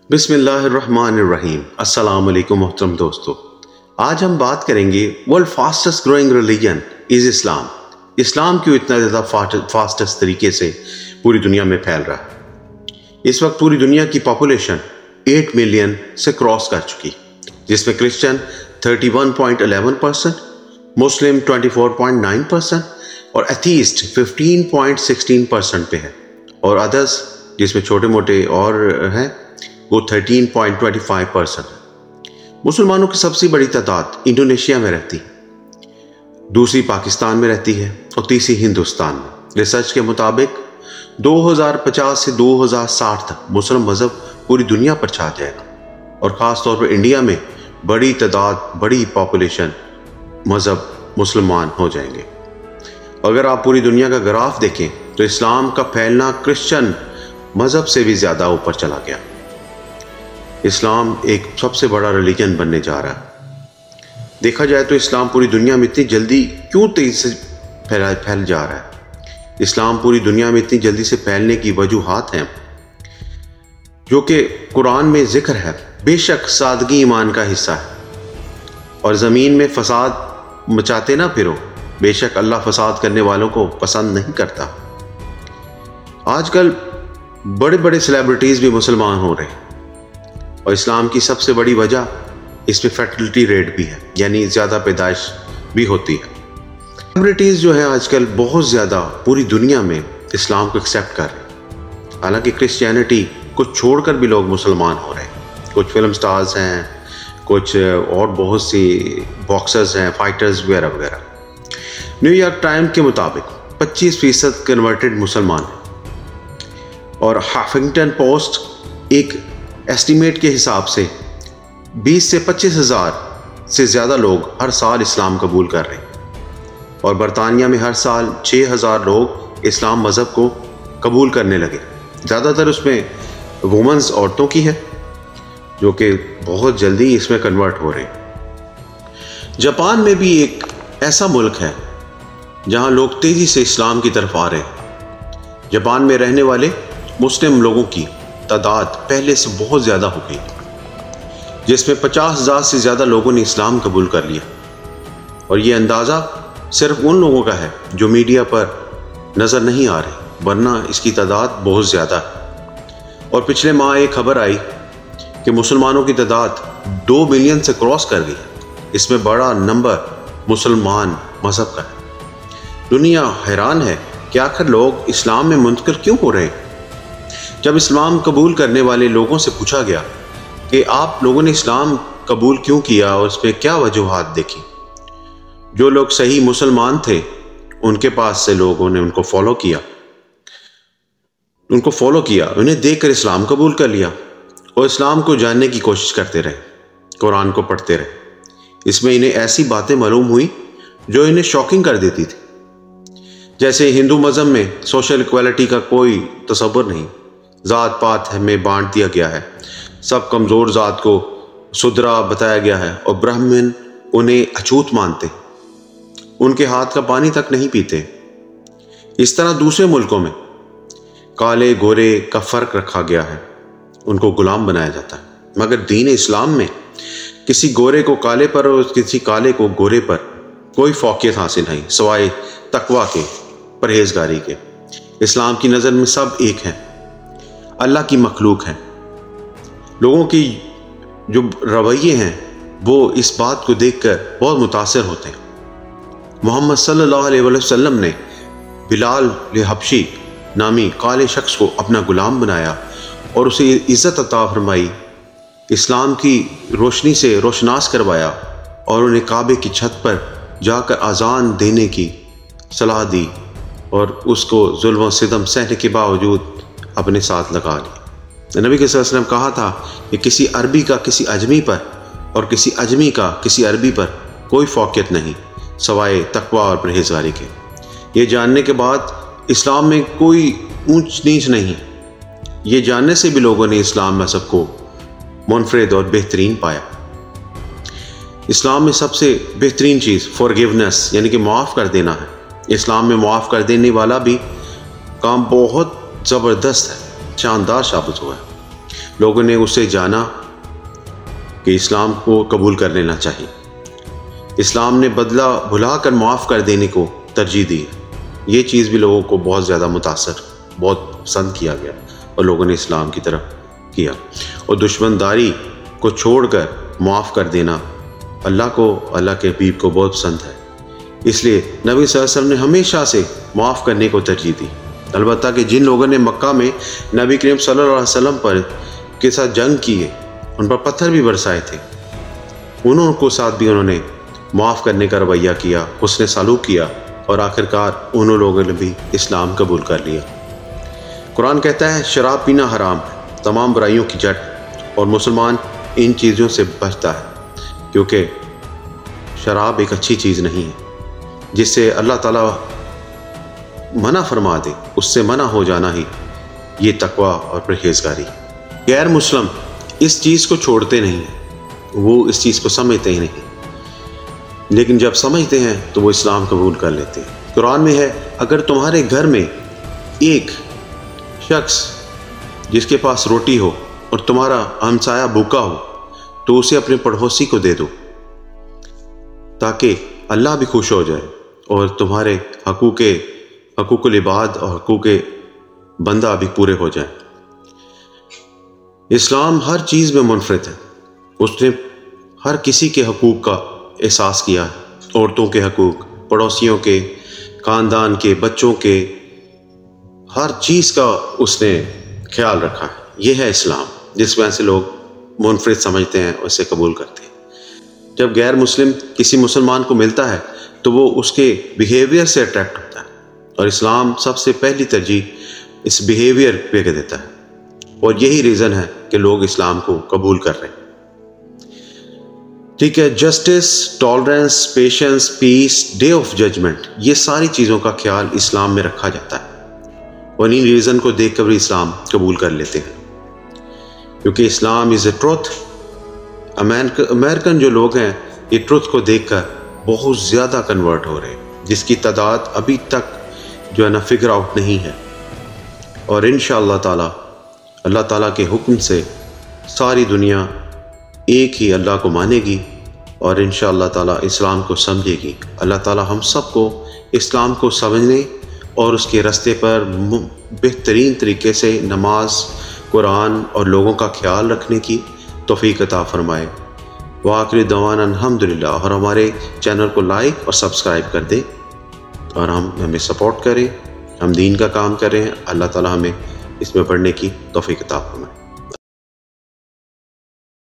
بسم اللہ الرحمن الرحیم۔ السلام علیکم محترم دوستو، آج ہم بات کریں گے world fastest growing religion is Islam. اسلام کیوں اتنا زیادہ فاسٹسٹ طریقے سے پوری دنیا میں پھیل رہا ہے؟ اس وقت پوری دنیا کی پاپولیشن 8 ملین سے کراس کر چکی، جس میں کرسچن 31.11%، مسلم 24.9% اور ایتھیسٹ 15.16% پہ ہے، اور ادرس جس میں چھوٹے موٹے اور ہیں وہ 13.25%۔ مسلمانوں کی سب سے بڑی تعداد انڈونیشیا میں رہتی، دوسری پاکستان میں رہتی ہے اور تیسری ہندوستان میں۔ ریسرچ کے مطابق 2050 سے 2060 تک مسلم مذہب پوری دنیا پر چھا جائے گا، اور خاص طور پر انڈیا میں بڑی تعداد، بڑی پاپولیشن مذہب مسلمان ہو جائیں گے۔ اگر آپ پوری دنیا کا گراف دیکھیں تو اسلام کا پھیلنا کرسچن مذہب سے بھی زیادہ اوپر چلا گیا۔ اسلام ایک سب سے بڑا ریلیجن بننے جا رہا ہے۔ دیکھا جائے تو اسلام پوری دنیا میں اتنی جلدی کیوں تیزی سے پھیل جا رہا ہے؟ اسلام پوری دنیا میں اتنی جلدی سے پھیلنے کی وجوہات ہیں جو کہ قرآن میں ذکر ہے۔ بے شک سادگی ایمان کا حصہ ہے، اور زمین میں فساد مچاتے نہ پھرو، بے شک اللہ فساد کرنے والوں کو پسند نہیں کرتا۔ آج کل بڑے بڑے سیلیبریٹیز بھی مسلمان ہو رہے ہیں، اور اسلام کی سب سے بڑی وجہ اس میں فرٹیلٹی ریٹ بھی ہے، یعنی زیادہ پیدائش بھی ہوتی ہے۔ سیلیبریٹیز جو ہیں آج کل بہت زیادہ پوری دنیا میں اسلام کو ایکسیپٹ کر رہے ہیں، حالانکہ کرسچینٹی کو چھوڑ کر بھی لوگ مسلمان ہو رہے ہیں۔ کچھ فلم سٹارز ہیں، کچھ اور بہت سی باکسرز ہیں، فائٹرز وغیرہ وغیرہ۔ نیو یارک ٹائم کے مطابق 25% کنورٹڈ مسلمان ہیں، اور ہافنگٹن پوسٹ ایک ایسٹیمیٹ کے حساب سے 20 سے 25 ہزار سے زیادہ لوگ ہر سال اسلام قبول کر رہے ہیں، اور برطانیہ میں ہر سال 6,000 لوگ اسلام مذہب کو قبول کرنے لگے۔ زیادہ تر اس میں وومنز، عورتوں کی ہے، جو کہ بہت جلدی اس میں کنورٹ ہو رہے ہیں۔ جاپان میں بھی ایک ایسا ملک ہے جہاں لوگ تیزی سے اسلام کی طرف آ رہے ہیں۔ جاپان میں رہنے والے مسلم لوگوں کی تعداد پہلے سے بہت زیادہ ہو گئی، جس میں 50,000 سے زیادہ لوگوں نے اسلام قبول کر لیا، اور یہ اندازہ صرف ان لوگوں کا ہے جو میڈیا پر نظر نہیں آ رہے، ورنہ اس کی تعداد بہت زیادہ ہے۔ اور پچھلے ماہ ایک خبر آئی کہ مسلمانوں کی تعداد 2 ملین سے کراس کر گئی۔ اس میں بڑا نمبر مسلمان مذہب کا ہے۔ دنیا حیران ہے کہ آخر لوگ اسلام میں منتقل کیوں ہو رہے ہیں۔ جب اسلام قبول کرنے والے لوگوں سے پوچھا گیا کہ آپ لوگوں نے اسلام قبول کیوں کیا اور اس پہ کیا وجوہات دیکھی، جو لوگ صحیح مسلمان تھے ان کے پاس سے لوگوں نے ان کو فالو کیا، انہیں دیکھ کر اسلام قبول کر لیا، اور اسلام کو جاننے کی کوشش کرتے رہے، قرآن کو پڑھتے رہے۔ اس میں انہیں ایسی باتیں معلوم ہوئی جو انہیں شاکنگ کر دیتی تھی، جیسے ہندو مذہب میں سوشل ایکویلٹی کا کوئی تصور نہیں، ذات پات میں بانٹ دیا گیا ہے، سب کمزور ذات کو سدرا بتایا گیا ہے، اور برہمن انہیں اچھوت مانتے، ان کے ہاتھ کا پانی تک نہیں پیتے۔ اس طرح دوسرے ملکوں میں کالے گورے کا فرق رکھا گیا ہے، ان کو غلام بنایا جاتا ہے، مگر دین اسلام میں کسی گورے کو کالے پر اور کسی کالے کو گورے پر کوئی فوقیت حاصل نہیں، سوائے تقویٰ کے، پرہیزگاری کے۔ اسلام کی نظر میں سب ایک ہیں، اللہ کی مخلوق ہیں۔ لوگوں کی جو رویے ہیں وہ اس بات کو دیکھ کر بہت متاثر ہوتے ہیں۔ محمد صلی اللہ علیہ وسلم نے بلال حبشی نامی کالے شخص کو اپنا غلام بنایا اور اسے عزت عطا فرمائی، اسلام کی روشنی سے روشناس کروایا، اور انہیں کعبے کی چھت پر جا کر اذان دینے کی صلاح دی، اور اس کو ظلم و ستم سہنے کے باوجود اپنے ساتھ لگا لی۔ نبی صلی اللہ علیہ وسلم کہا تھا کہ کسی عربی کا کسی اجمی پر اور کسی اجمی کا کسی عربی پر کوئی فوقیت نہیں سوائے تقویٰ اور پرہیزگاری کے۔ یہ جاننے کے بعد اسلام میں کوئی اونچ نیچ نہیں، یہ جاننے سے بھی لوگوں نے اسلام مذہب کو منفرد اور بہترین پایا۔ اسلام میں سب سے بہترین چیز فورگیونیس یعنی کہ معاف کر دینا ہے۔ اسلام میں معاف کر دینے والا بھی کام بہت زبردست ہے، شاندار ثابت ہوا ہے۔ لوگوں نے اسے جانا کہ اسلام کو قبول کر لینا چاہیے۔ اسلام نے بدلہ بھلا کر معاف کر دینے کو ترجیح دی۔ یہ چیز بھی لوگوں کو بہت زیادہ بہت پسند کیا گیا اور لوگوں نے اسلام کی طرف کیا۔ اور دشمن داری کو چھوڑ کر معاف کر دینا اللہ کو، اللہ کے حبیب کو بہت پسند ہے۔ اس لیے نبی صلی اللہ علیہ وسلم نے ہمیشہ سے معاف کرنے کو ترجیح دی۔ البتہ کہ جن لوگوں نے مکہ میں نبی کریم صلی اللہ علیہ وسلم کے ساتھ جنگ کی ہے، ان پر پتھر بھی برسائے تھے، انہوں کو ساتھ بھی انہوں نے معاف کرنے کا رویہ کیا، حسن سلوک کیا، اور آخرکار انہوں لوگوں نے بھی اسلام قبول کر لیا۔ قرآن کہتا ہے شراب پینا حرام ہے، تمام برائیوں کی جڑ، اور مسلمان ان چیزوں سے بچتا ہے، کیونکہ شراب ایک اچھی چیز نہیں ہے جس سے اللہ تعالیٰ منع فرما دے، اس سے منع ہو جانا ہی یہ تقوی اور پرہیزگاری۔ غیر مسلم اس چیز کو چھوڑتے نہیں ہیں، وہ اس چیز کو سمجھتے ہی نہیں، لیکن جب سمجھتے ہیں تو وہ اسلام قبول کر لیتے ہیں۔ قرآن میں ہے اگر تمہارے گھر میں ایک شخص جس کے پاس روٹی ہو اور تمہارا ہمسایہ بھوکا ہو تو اسے اپنے پڑوسی کو دے دو، تاکہ اللہ بھی خوش ہو جائے اور تمہارے حقوق العباد اور حقوق بندہ بھی پورے ہو جائیں۔ اسلام ہر چیز میں منفرد ہے، اس نے ہر کسی کے حقوق کا احساس کیا ہے، عورتوں کے حقوق، پڑوسیوں کے، خاندان کے، بچوں کے، ہر چیز کا اس نے خیال رکھا ہے۔ یہ ہے اسلام، جس وجہ سے لوگ منفرد سمجھتے ہیں اور اسے قبول کرتے ہیں۔ جب غیر مسلم کسی مسلمان کو ملتا ہے تو وہ اس کے بیہیویئر سے اٹریکٹ ہوتا ہے، اور اسلام سب سے پہلی ترجیح اس بیہیویئر پہ دیتا ہے، اور یہی ریزن ہے کہ لوگ اسلام کو قبول کر رہے ہیں۔ ٹھیک ہے، justice, tolerance, patience, peace, day of judgment, یہ ساری چیزوں کا خیال اسلام میں رکھا جاتا ہے، اور انہی ریزن کو دیکھ کر بھی اسلام قبول کر لیتے ہیں، کیونکہ اسلام از اے ٹروتھ۔ امریکن جو لوگ ہیں یہ ٹروتھ کو دیکھ کر بہت زیادہ کنورٹ ہو رہے ہیں، جس کی تعداد ابھی تک جو ہے نا فگر آؤٹ نہیں ہے، اور انشاءاللہ تعالی اللہ تعالیٰ کے حکم سے ساری دنیا ایک ہی اللہ کو مانے گی، اور انشاءاللہ تعالیٰ اسلام کو سمجھے گی۔ اللہ تعالیٰ ہم سب کو اسلام کو سمجھنے اور اس کے راستے پر بہترین طریقے سے نماز، قرآن اور لوگوں کا خیال رکھنے کی توفیق عطا فرمائے۔ وآخر دعوانا الحمدللہ، اور ہمارے چینل کو لائک اور سبسکرائب کر دیں، اور ہمیں سپورٹ کریں، ہم دین کا کام کریں۔ اللہ تعالیٰ ہمیں اس میں پڑھنے کی توفیق عطا فرمائے۔